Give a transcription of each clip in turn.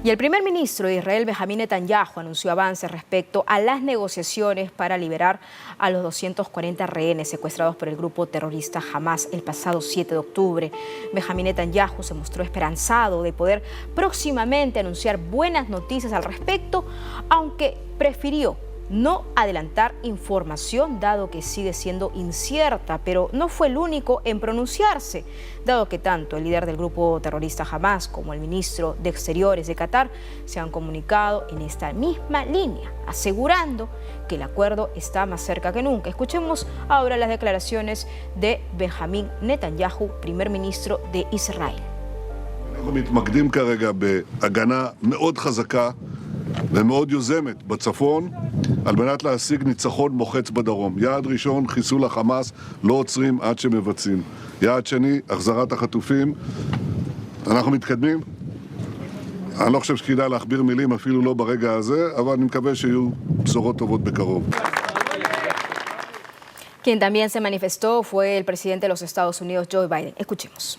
Y el primer ministro de Israel, Benjamín Netanyahu, anunció avances respecto a las negociaciones para liberar a los 240 rehenes secuestrados por el grupo terrorista Hamas el pasado 7 de octubre. Benjamín Netanyahu se mostró esperanzado de poder próximamente anunciar buenas noticias al respecto, aunque prefirió no adelantar información, dado que sigue siendo incierta, pero no fue el único en pronunciarse, dado que tanto el líder del grupo terrorista Hamas como el ministro de Exteriores de Qatar se han comunicado en esta misma línea, asegurando que el acuerdo está más cerca que nunca. Escuchemos ahora las declaraciones de Benjamín Netanyahu, primer ministro de Israel. ומאוד יוזמת בצפון על מנת להשיג ניצחון מוחץ בדרום. יעד ראשון, חיסול החמאס, לא עוצרים עד שמבצעים. יעד שני, החזרת החטופים. אנחנו מתקדמים. אני לא חושב שכדאי להכביר מילים אפילו לא ברגע הזה, אבל אני מקווה שיהיו בשורות טובות בקרוב. Quien también se manifestó fue el presidente de los Estados Unidos, Joe Biden. Escuchemos.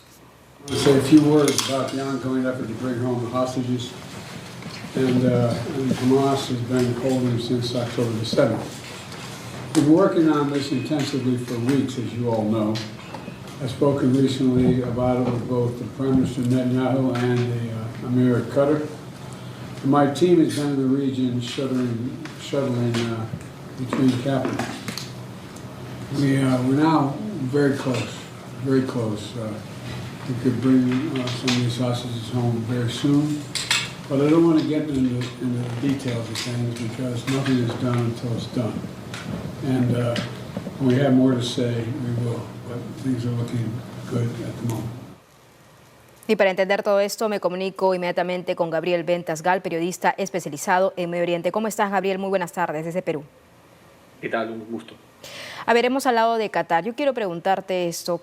Say a few words about the ongoing effort to bring home the hostages. And Hamas has been holding since October the 7th. We've been working on this intensively for weeks, as you all know. I've spoken recently about it with both the Prime Minister Netanyahu and the Emir of Qatar. And my team has been in the region shuttling between capitals. We're now very close, very close. We could bring some of these hostages home very soon. But I don't want to get into the details of things because nothing is done until it's done. And when we have more to say, we will. But things are looking good at the moment. Y para entender todo esto, me comunico inmediatamente con Gabriel Ventasgal, periodista especializado en Medio Oriente. ¿Cómo estás, Gabriel? Muy buenas tardes desde Perú. ¿Qué tal? Un gusto. A ver, hemos hablado de Qatar. Yo quiero preguntarte esto.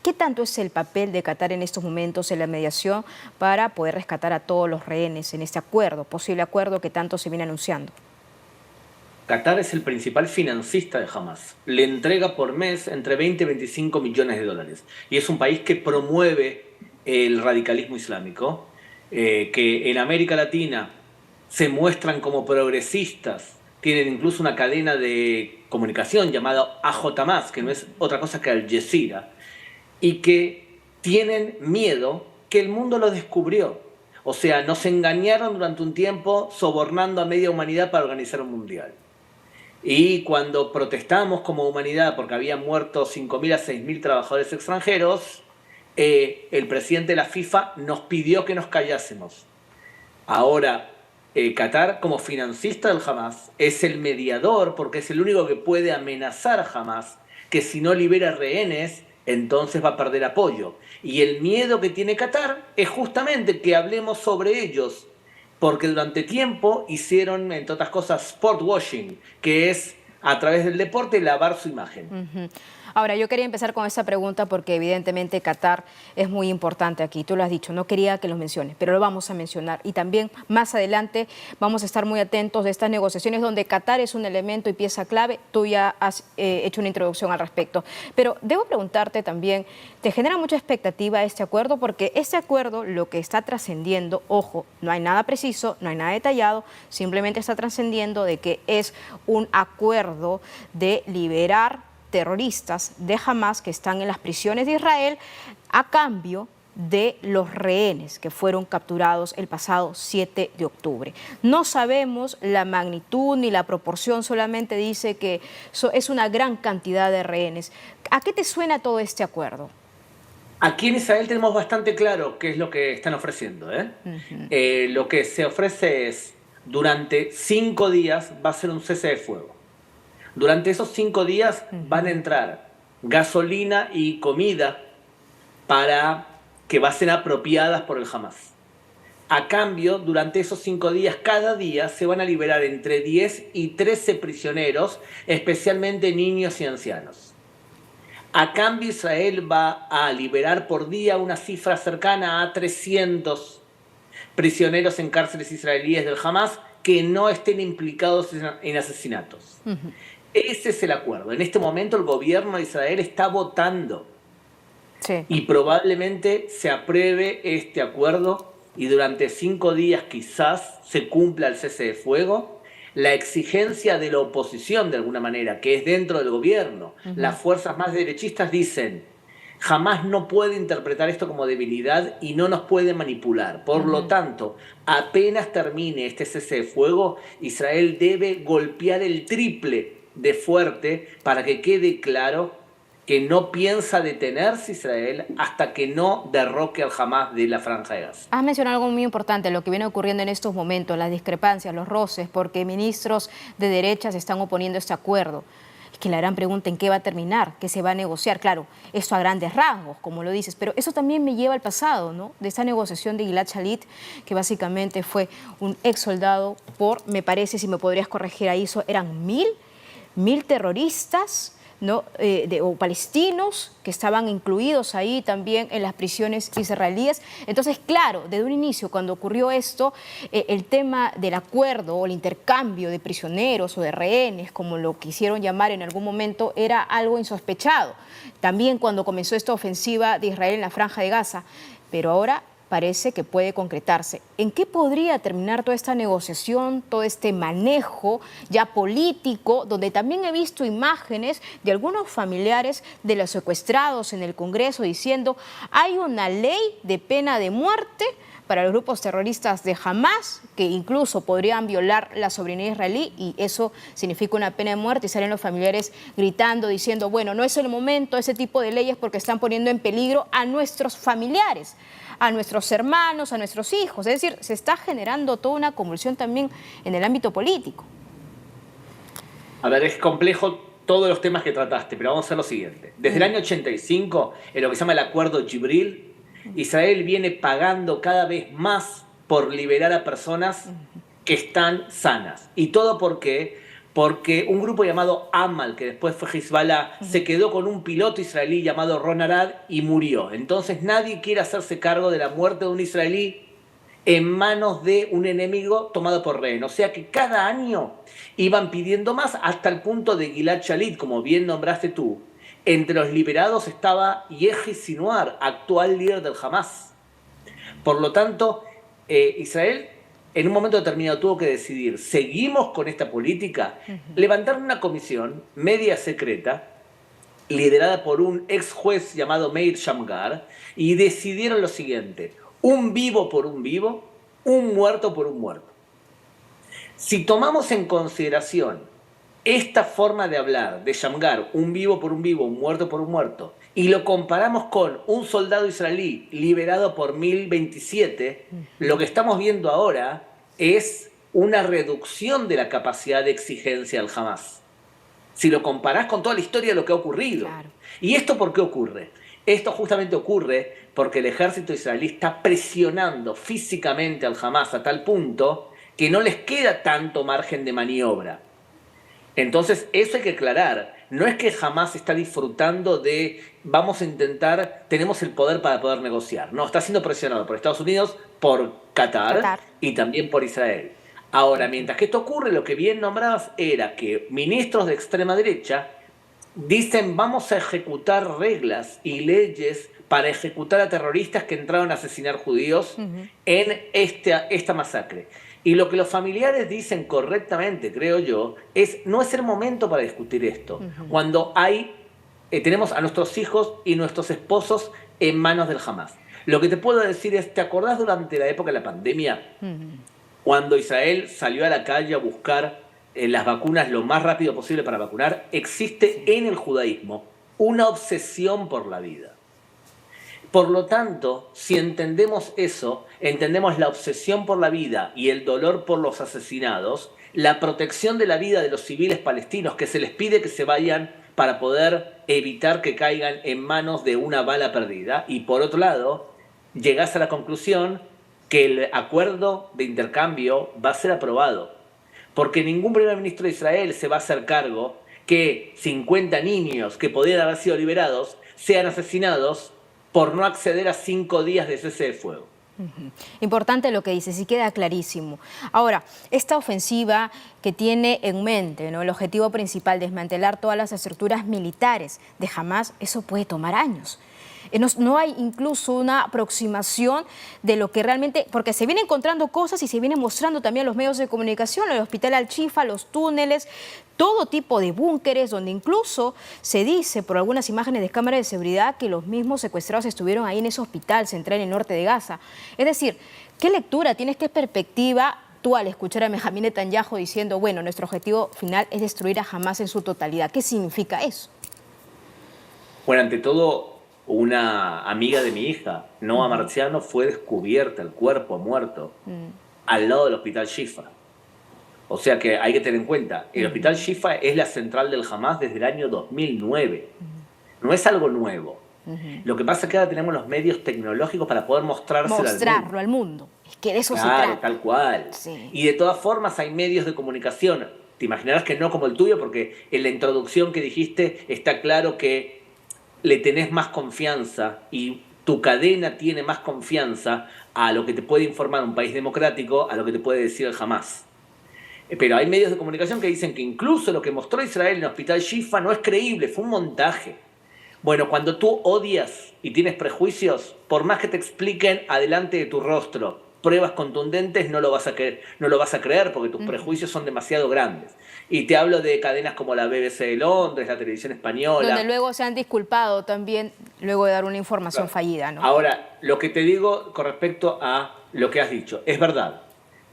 ¿Qué tanto es el papel de Qatar en estos momentos en la mediación para poder rescatar a todos los rehenes en este acuerdo, posible acuerdo que tanto se viene anunciando? Qatar es el principal financista de Hamas. Le entrega por mes entre 20 y 25 millones de dólares. Y es un país que promueve el radicalismo islámico, que en América Latina se muestran como progresistas. Tienen incluso una cadena de comunicación llamada AJ+, que no es otra cosa que Al Jazeera, y que tienen miedo que el mundo los descubrió. O sea, nos engañaron durante un tiempo sobornando a media humanidad para organizar un mundial. Y cuando protestamos como humanidad porque habían muerto 5.000 a 6.000 trabajadores extranjeros, el presidente de la FIFA nos pidió que nos callásemos. Ahora, Qatar, como financista del Hamas, es el mediador porque es el único que puede amenazar a Hamas que si no libera rehenes, entonces va a perder apoyo. Y el miedo que tiene Qatar es justamente que hablemos sobre ellos, porque durante tiempo hicieron, entre otras cosas, sport washing, que es a través del deporte lavar su imagen. Ahora, yo quería empezar con esta pregunta porque evidentemente Qatar es muy importante aquí. Tú lo has dicho, no quería que lo menciones, pero lo vamos a mencionar. Y también más adelante vamos a estar muy atentos de estas negociaciones donde Qatar es un elemento y pieza clave. Tú ya has hecho una introducción al respecto. Pero debo preguntarte también, ¿te genera mucha expectativa este acuerdo? Porque este acuerdo lo que está trascendiendo, ojo, no hay nada preciso, no hay nada detallado, simplemente está trascendiendo de que es un acuerdo de liberar terroristas de Hamas que están en las prisiones de Israel a cambio de los rehenes que fueron capturados el pasado 7 de octubre. No sabemos la magnitud ni la proporción, solamente dice que es una gran cantidad de rehenes. ¿A qué te suena todo este acuerdo? Aquí en Israel tenemos bastante claro qué es lo que están ofreciendo. Lo que se ofrece es, durante 5 días va a ser un cese de fuego. Durante esos 5 días van a entrar gasolina y comida que va a ser apropiadas por el Hamas. A cambio, durante esos 5 días, cada día se van a liberar entre 10 y 13 prisioneros, especialmente niños y ancianos. A cambio, Israel va a liberar por día una cifra cercana a 300 prisioneros en cárceles israelíes del Hamas que no estén implicados en asesinatos. Ese es el acuerdo. En este momento el gobierno de Israel está votando y probablemente se apruebe este acuerdo y durante 5 días quizás se cumpla el cese de fuego, la exigencia de la oposición, de alguna manera, que es dentro del gobierno, las fuerzas más derechistas dicen, jamás no puede interpretar esto como debilidad y no nos puede manipular. Por lo tanto, apenas termine este cese de fuego, Israel debe golpear el triple de fuerte para que quede claro que no piensa detenerse Israel hasta que no derroque al Hamas de la Franja de Gaza. Has mencionado algo muy importante, lo que viene ocurriendo en estos momentos, las discrepancias, los roces, porque ministros de derecha se están oponiendo a este acuerdo. Es que la gran pregunta, ¿en qué va a terminar? ¿Qué se va a negociar? Claro, esto a grandes rasgos, como lo dices, pero eso también me lleva al pasado, ¿no? De esta negociación de Gilad Shalit, que básicamente fue un ex soldado por, me parece, si me podrías corregir ahí, eran 1.000 terroristas, ¿no? O palestinos que estaban incluidos ahí también en las prisiones israelíes. Entonces, claro, desde un inicio, cuando ocurrió esto, el tema del acuerdo o el intercambio de prisioneros o de rehenes, como lo quisieron llamar en algún momento, era algo insospechado. También cuando comenzó esta ofensiva de Israel en la Franja de Gaza, pero ahora parece que puede concretarse. ¿En qué podría terminar toda esta negociación, todo este manejo ya político, donde también he visto imágenes de algunos familiares de los secuestrados en el Congreso diciendo hay una ley de pena de muerte para los grupos terroristas de Hamas, que incluso podrían violar la soberanía israelí, y eso significa una pena de muerte, y salen los familiares gritando, diciendo, bueno, no es el momento, ese tipo de leyes, porque están poniendo en peligro a nuestros familiares, a nuestros hermanos, a nuestros hijos. Es decir, se está generando toda una convulsión también en el ámbito político. A ver, es complejo todos los temas que trataste, pero vamos a hacer lo siguiente. Desde el año 85, en lo que se llama el Acuerdo Gibril, Israel viene pagando cada vez más por liberar a personas que están sanas. ¿Y todo por qué? Porque un grupo llamado Amal, que después fue Hezbollah, se quedó con un piloto israelí llamado Ron Arad y murió. Entonces nadie quiere hacerse cargo de la muerte de un israelí en manos de un enemigo tomado por rehén. O sea que cada año iban pidiendo más hasta el punto de Gilad Shalit, como bien nombraste tú. Entre los liberados estaba Yehi Sinwar, actual líder del Hamas. Por lo tanto, Israel en un momento determinado tuvo que decidir, ¿seguimos con esta política? Levantaron una comisión media secreta, liderada por un ex juez llamado Meir Shamgar, y decidieron lo siguiente, un vivo por un vivo, un muerto por un muerto. Si tomamos en consideración esta forma de hablar de Shamgar, un vivo por un vivo, un muerto por un muerto, y lo comparamos con un soldado israelí liberado por 1027, lo que estamos viendo ahora es una reducción de la capacidad de exigencia del Hamas. Si lo comparás con toda la historia de lo que ha ocurrido. Claro. ¿Y esto por qué ocurre? Esto justamente ocurre porque el ejército israelí está presionando físicamente al Hamas a tal punto que no les queda tanto margen de maniobra. Entonces, eso hay que aclarar. No es que Hamas está disfrutando de, vamos a intentar, tenemos el poder para poder negociar. No, está siendo presionado por Estados Unidos, por Qatar y también por Israel. Ahora, mientras que esto ocurre, lo que bien nombrabas era que ministros de extrema derecha dicen vamos a ejecutar reglas y leyes para ejecutar a terroristas que entraron a asesinar judíos en esta masacre. Y lo que los familiares dicen correctamente, creo yo, es no es el momento para discutir esto. Cuando tenemos a nuestros hijos y nuestros esposos en manos del Hamas. Lo que te puedo decir es, ¿te acordás durante la época de la pandemia? Cuando Israel salió a la calle a buscar las vacunas lo más rápido posible para vacunar, existe en el judaísmo una obsesión por la vida. Por lo tanto, si entendemos eso, entendemos la obsesión por la vida y el dolor por los asesinados, la protección de la vida de los civiles palestinos que se les pide que se vayan para poder evitar que caigan en manos de una bala perdida. Y por otro lado, llegás a la conclusión que el acuerdo de intercambio va a ser aprobado. Porque ningún primer ministro de Israel se va a hacer cargo que 50 niños que podrían haber sido liberados sean asesinados por no acceder a 5 días de cese de fuego. Importante lo que dices y queda clarísimo. Ahora, esta ofensiva que tiene en mente, ¿no?, el objetivo principal, desmantelar todas las estructuras militares de Hamas, eso puede tomar años. No hay incluso una aproximación de lo que realmente, porque se vienen encontrando cosas y se vienen mostrando también a los medios de comunicación, el hospital Al-Shifa, los túneles, todo tipo de búnkeres, donde incluso se dice por algunas imágenes de cámara de seguridad que los mismos secuestrados estuvieron ahí en ese hospital central en el norte de Gaza. Es decir, ¿qué lectura tienes, qué perspectiva tú al escuchar a Benjamín Netanyahu diciendo, bueno, nuestro objetivo final es destruir a Hamás en su totalidad? ¿Qué significa eso? Bueno, ante todo, una amiga de mi hija, Noa Marciano, fue descubierta, el cuerpo muerto, al lado del hospital Shifa. O sea que hay que tener en cuenta, el hospital Shifa es la central del Hamás desde el año 2009. No es algo nuevo. Lo que pasa es que ahora tenemos los medios tecnológicos para poder mostrarlo al mundo. Es que de eso se claro, trata. tal cual. Sí. Y de todas formas hay medios de comunicación. Te imaginarás que no como el tuyo, porque en la introducción que dijiste está claro que le tenés más confianza y tu cadena tiene más confianza a lo que te puede informar un país democrático, a lo que te puede decir el Hamás. Pero hay medios de comunicación que dicen que incluso lo que mostró Israel en el hospital Shifa no es creíble, fue un montaje. Bueno, cuando tú odias y tienes prejuicios, por más que te expliquen adelante de tu rostro pruebas contundentes, no lo vas a creer porque tus prejuicios son demasiado grandes. Y te hablo de cadenas como la BBC de Londres, la televisión española. Donde luego se han disculpado también, luego de dar una información fallida, ¿no? Ahora, lo que te digo con respecto a lo que has dicho, es verdad.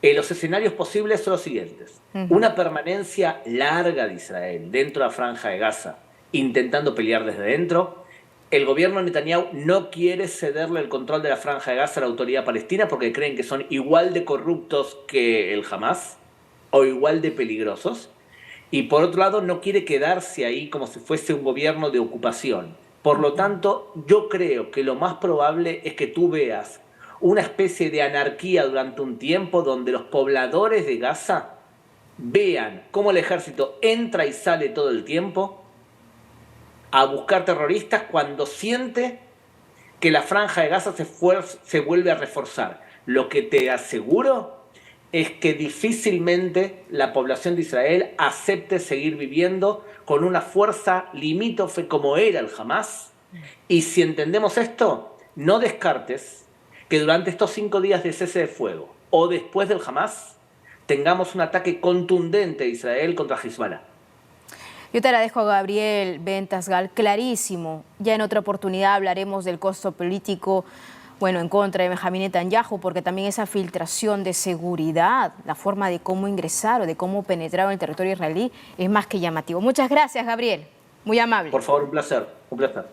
Los escenarios posibles son los siguientes. Una permanencia larga de Israel dentro de la Franja de Gaza, intentando pelear desde dentro. El gobierno de Netanyahu no quiere cederle el control de la Franja de Gaza a la autoridad palestina porque creen que son igual de corruptos que el Hamás o igual de peligrosos. Y por otro lado, no quiere quedarse ahí como si fuese un gobierno de ocupación. Por lo tanto, yo creo que lo más probable es que tú veas una especie de anarquía durante un tiempo donde los pobladores de Gaza vean cómo el ejército entra y sale todo el tiempo a buscar terroristas cuando siente que la Franja de Gaza se vuelve a reforzar. Lo que te aseguro es que difícilmente la población de Israel acepte seguir viviendo con una fuerza limítrofe como era el Hamás. Y si entendemos esto, no descartes que durante estos 5 días de cese de fuego o después del Hamás tengamos un ataque contundente de Israel contra Hezbollah. Yo te agradezco a Gabriel Ventasgal, clarísimo. Ya en otra oportunidad hablaremos del costo político, bueno, en contra de Benjamín Netanyahu, porque también esa filtración de seguridad, la forma de cómo ingresar o de cómo penetrar en el territorio israelí es más que llamativo. Muchas gracias, Gabriel. Muy amable. Por favor, un placer. Un placer.